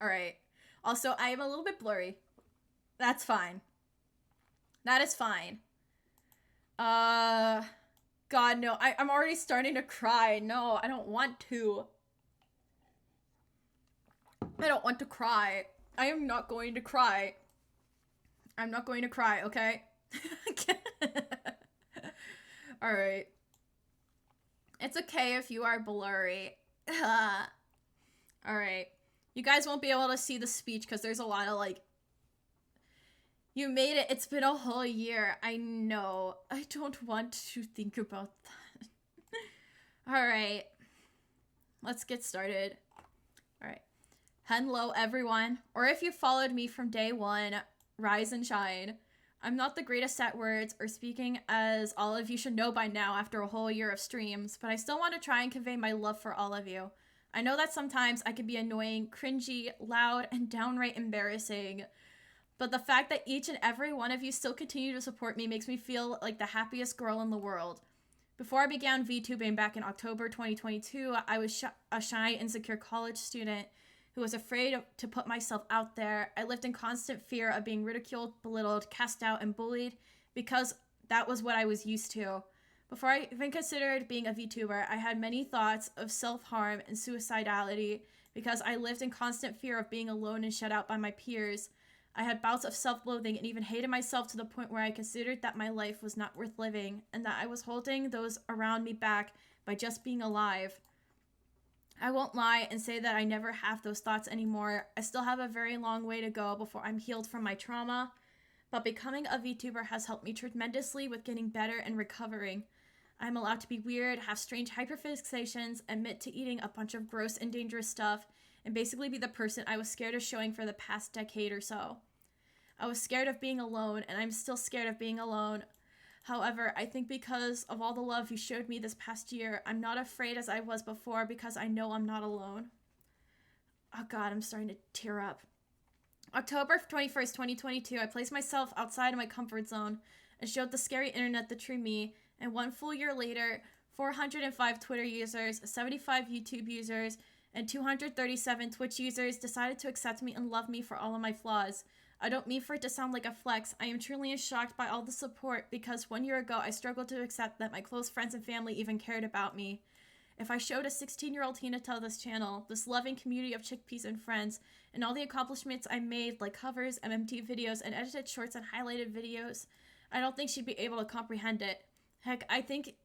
Alright. Also, I am a little bit blurry. That's fine. That is fine. Uh... God, no. I'm already starting to cry. No, I don't want to. I don't want to cry. I am not going to cry. I'm not going to cry, okay? Alright. It's okay if you are blurry. Alright. You guys won't be able to see the speech because there's a lot of like. You made it. It's been a whole year. I know. I don't want to think about that. Alright. Let's get started. Alright. Hello, everyone. Or if you followed me from day one, rise and shine. I'm not the greatest at words or speaking, as all of you should know by now after a whole year of streams, but I still want to try and convey my love for all of you. I know that sometimes I can be annoying, cringy, loud, and downright embarrassing, but the fact that each and every one of you still continue to support me makes me feel like the happiest girl in the world. Before I began VTubing back in October 2022, I was a shy, insecure college student who was afraid to put myself out there. I lived in constant fear of being ridiculed, belittled, cast out, and bullied because that was what I was used to. Before I even considered being a VTuber, I had many thoughts of self-harm and suicidality because I lived in constant fear of being alone and shut out by my peers. I had bouts of self-loathing and even hated myself to the point where I considered that my life was not worth living and that I was holding those around me back by just being alive. I won't lie and say that I never have those thoughts anymore. I still have a very long way to go before I'm healed from my trauma, but becoming a VTuber has helped me tremendously with getting better and recovering. I'm allowed to be weird, have strange hyperfixations, admit to eating a bunch of gross and dangerous stuff, and basically be the person I was scared of showing for the past decade or so. I was scared of being alone, and I'm still scared of being alone. However, I think because of all the love you showed me this past year, I'm not afraid as I was before because I know I'm not alone. Oh god, I'm starting to tear up. October 21st, 2022, I placed myself outside of my comfort zone and showed the scary internet the true me, and 1 full year later, 405 Twitter users, 75 YouTube users, and 237 Twitch users decided to accept me and love me for all of my flaws. I don't mean for it to sound like a flex. I am truly shocked by all the support because 1 year ago I struggled to accept that my close friends and family even cared about me. If I showed a 16-year-old Hinata this channel, this loving community of chickpeas and friends, and all the accomplishments I made like covers, MMT videos, and edited shorts and highlighted videos, I don't think she'd be able to comprehend it. Heck, I think...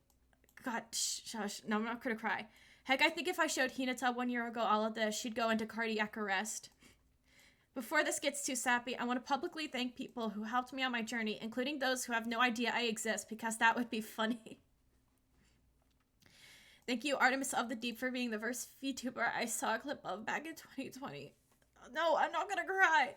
God, shush. No, I'm not gonna cry. Heck, I think if I showed Hinata 1 year ago all of this, she'd go into cardiac arrest. Before this gets too sappy, I want to publicly thank people who helped me on my journey, including those who have no idea I exist, because that would be funny. Thank you, Artemis of the Deep, for being the first VTuber I saw a clip of back in 2020. No, I'm not gonna cry.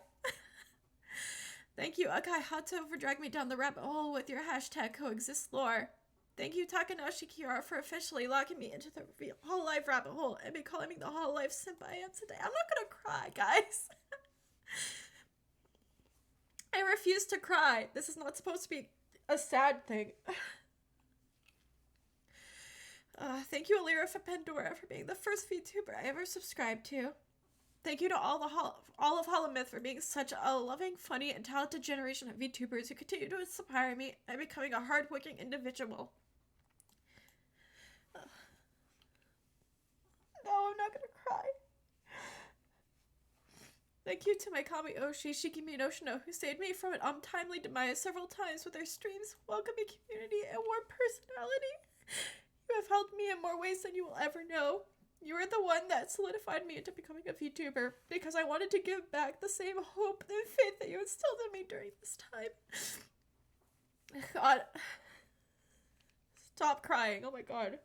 Thank you, Akai Hato, for dragging me down the rabbit hole with your hashtag coexist lore. Thank you, Takanashi Kiara, for officially locking me into the Hololive rabbit hole and becoming the Hololive simp I am today. I'm not gonna cry, guys. I refuse to cry. This is not supposed to be a sad thing. Thank you, Alira for Pandora, for being the first VTuber I ever subscribed to. Thank you to all of Holomyth for being such a loving, funny, and talented generation of VTubers who continue to inspire me and becoming a hardworking individual. No, I'm not gonna cry. Thank you to my Kami Oshi, Shikimi Noshino, who saved me from an untimely demise several times with their streams, welcoming community, and warm personality. You have helped me in more ways than you will ever know. You are the one that solidified me into becoming a VTuber, because I wanted to give back the same hope and faith that you instilled in me during this time. God. Stop crying, oh my god.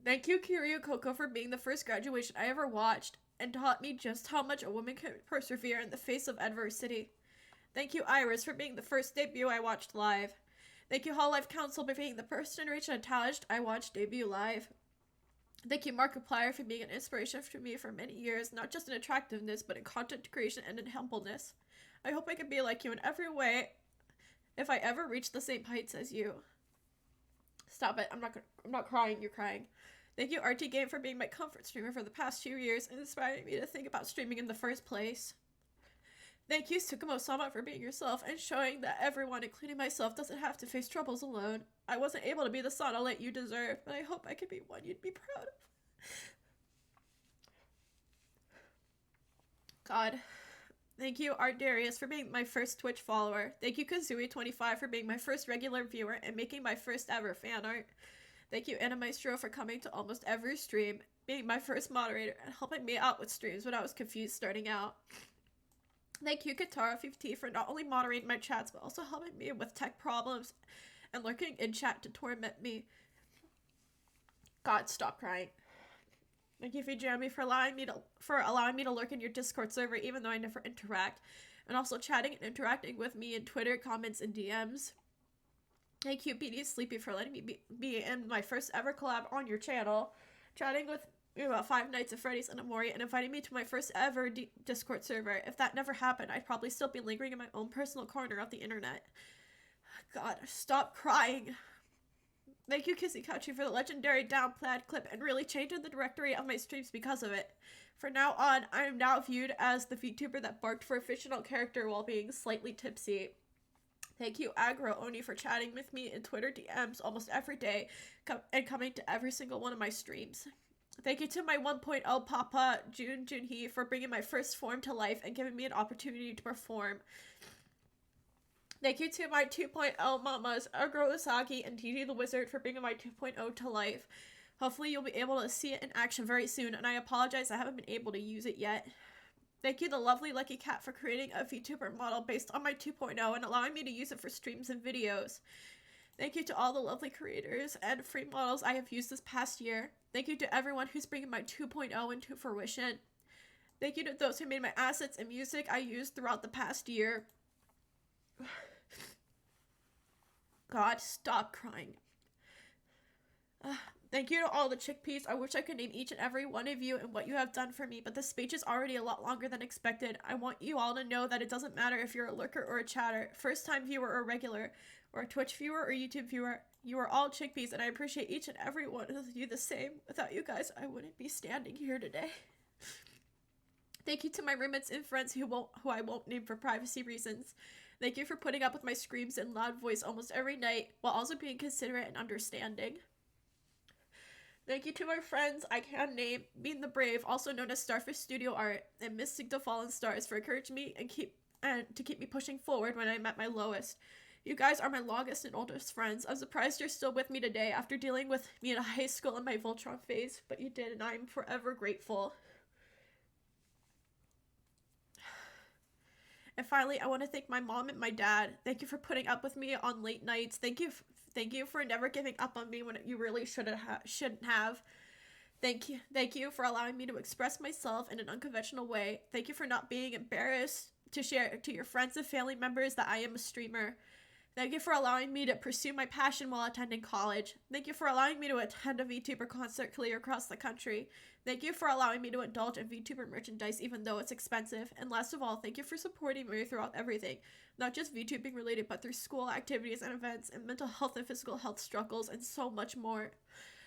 Thank you, Kiryu Coco, for being the first graduation I ever watched, and taught me just how much a woman can persevere in the face of adversity. Thank you, Iris, for being the first debut I watched live. Thank you, Hololive Council, for being the first generation attached I watched debut live. Thank you, Markiplier, for being an inspiration for me for many years, not just in attractiveness, but in content creation and in humbleness. I hope I can be like you in every way if I ever reach the same heights as you. Stop it. I'm not crying. You're crying. Thank you, RT Game, for being my comfort streamer for the past few years and inspiring me to think about streaming in the first place. Thank you, Tsukumo-sama, for being yourself and showing that everyone, including myself, doesn't have to face troubles alone. I wasn't able to be the Sonolite you deserve, but I hope I could be one you'd be proud of. God. Thank you, Art Darius, for being my first Twitch follower. Thank you, Kazooie25, for being my first regular viewer and making my first ever fan art. Thank you, Anamaestro, for coming to almost every stream, being my first moderator, and helping me out with streams when I was confused starting out. Thank you, Katara50, for not only moderating my chats, but also helping me with tech problems and lurking in chat to torment me. God, stop crying. Thank you, Fujami, for allowing me to lurk in your Discord server, even though I never interact, and also chatting and interacting with me in Twitter comments and DMs. Thank you, BD Sleepy, for letting me be in my first ever collab on your channel, chatting with me about Five Nights at Freddy's and Amori, and inviting me to my first ever Discord server. If that never happened, I'd probably still be lingering in my own personal corner of the internet. God, stop crying. Thank you, Kissikachi, for the legendary down-plaid clip and really changing the directory of my streams because of it. From now on, I am now viewed as the VTuber that barked for a fictional character while being slightly tipsy. Thank you, Agro Oni, for chatting with me in Twitter DMs almost every day and coming to every single one of my streams. Thank you to my 1.0 Papa, Junhee, for bringing my first form to life and giving me an opportunity to perform. Thank you to my 2.0 mamas, Agro Usagi and TG the Wizard, for bringing my 2.0 to life. Hopefully you'll be able to see it in action very soon, and I apologize I haven't been able to use it yet. Thank you, the lovely Lucky Cat, for creating a VTuber model based on my 2.0 and allowing me to use it for streams and videos. Thank you to all the lovely creators and free models I have used this past year. Thank you to everyone who's bringing my 2.0 into fruition. Thank you to those who made my assets and music I used throughout the past year. God, stop crying. Thank you to all the chickpeas. I wish I could name each and every one of you and what you have done for me, but the speech is already a lot longer than expected. I want you all to know that it doesn't matter if you're a lurker or a chatter, first-time viewer or regular, or a Twitch viewer or YouTube viewer. You are all chickpeas, and I appreciate each and every one of you the same. Without you guys, I wouldn't be standing here today. Thank you to my roommates and friends who I won't name for privacy reasons. Thank you for putting up with my screams and loud voice almost every night, while also being considerate and understanding. Thank you to my friends I can name, Being the Brave, also known as Starfish Studio Art, and Mystic the Fallen Stars, for encouraging me and to keep me pushing forward when I'm at my lowest. You guys are my longest and oldest friends. I'm surprised you're still with me today after dealing with me in high school in my Voltron phase, but you did, and I'm forever grateful. And finally, I want to thank my mom and my dad. Thank you for putting up with me on late nights. Thank you for never giving up on me when you really shouldn't have. Thank you for allowing me to express myself in an unconventional way. Thank you for not being embarrassed to share to your friends and family members that I am a streamer. Thank you for allowing me to pursue my passion while attending college. Thank you for allowing me to attend a VTuber concert clear across the country. Thank you for allowing me to indulge in VTuber merchandise even though it's expensive. And last of all, thank you for supporting me throughout everything. Not just VTubing related, but through school activities and events, and mental health and physical health struggles, and so much more.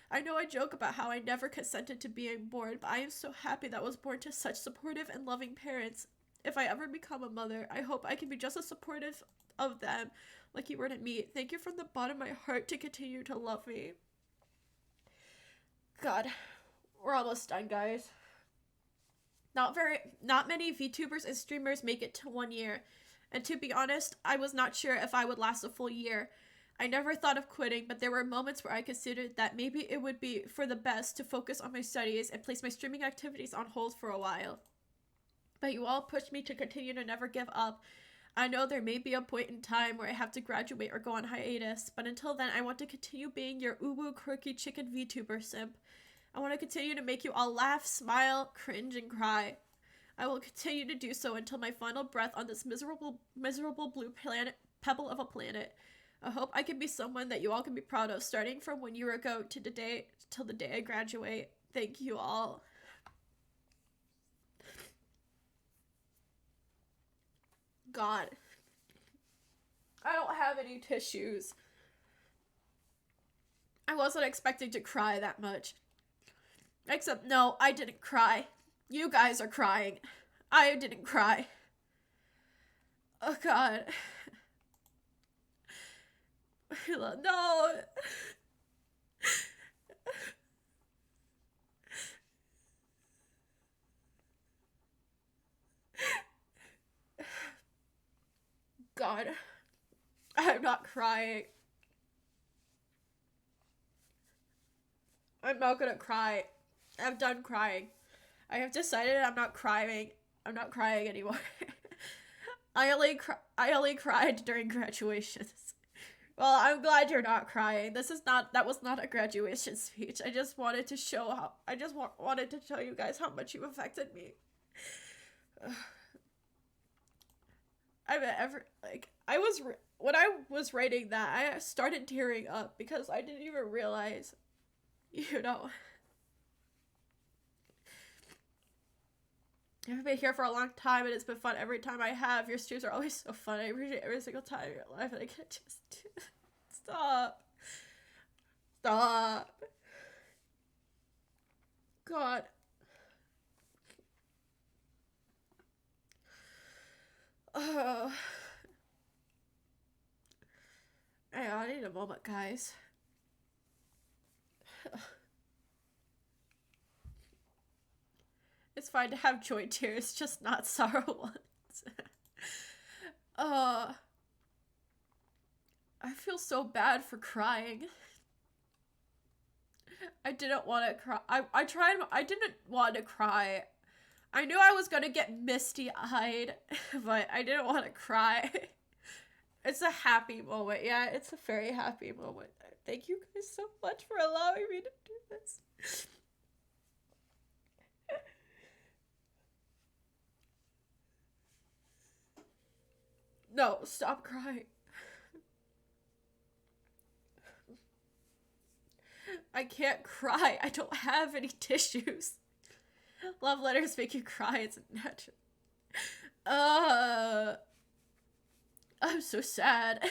I know I joke about how I never consented to being born, but I am so happy that I was born to such supportive and loving parents. If I ever become a mother, I hope I can be just as supportive of them like you were to me. Thank you from the bottom of my heart to continue to love me. God, we're almost done, guys. Not many VTubers and streamers make it to 1 year, and to be honest, I was not sure if I would last a full year. I never thought of quitting, but there were moments where I considered that maybe it would be for the best to focus on my studies and place my streaming activities on hold for a while. But you all pushed me to continue to never give up. I know there may be a point in time where I have to graduate or go on hiatus, but until then, I want to continue being your uwu quirky chicken VTuber simp. I want to continue to make you all laugh, smile, cringe, and cry. I will continue to do so until my final breath on this miserable blue pebble of a planet. I hope I can be someone that you all can be proud of, starting from 1 year ago to today, till the day I graduate. Thank you all. God. I don't have any tissues. I wasn't expecting to cry that much. Except, no, I didn't cry. You guys are crying. I didn't cry. Oh, God. No. God. I'm not crying. I'm not gonna cry. I'm done crying. I have decided I'm not crying. I'm not crying anymore. I only cried during graduations. Well, I'm glad you're not crying. That was not a graduation speech. I just wanted to show how, wanted to show you guys how much you affected me. When I was writing that, I started tearing up because I didn't even realize, you know. I've been here for a long time and it's been fun every time I have. Your streams are always so fun. I appreciate every single time in your life and I can't just stop. Stop. God. Oh. I need a moment, guys. It's fine to have joy tears, just not sorrow ones. I feel so bad for crying. I didn't want to cry. I didn't want to cry. I knew I was gonna get misty-eyed, but I didn't want to cry. It's a happy moment. Yeah, it's a very happy moment. Thank you guys so much for allowing me to do this. No, stop crying. I can't cry. I don't have any tissues. Love letters make you cry. It's natural. I'm so sad.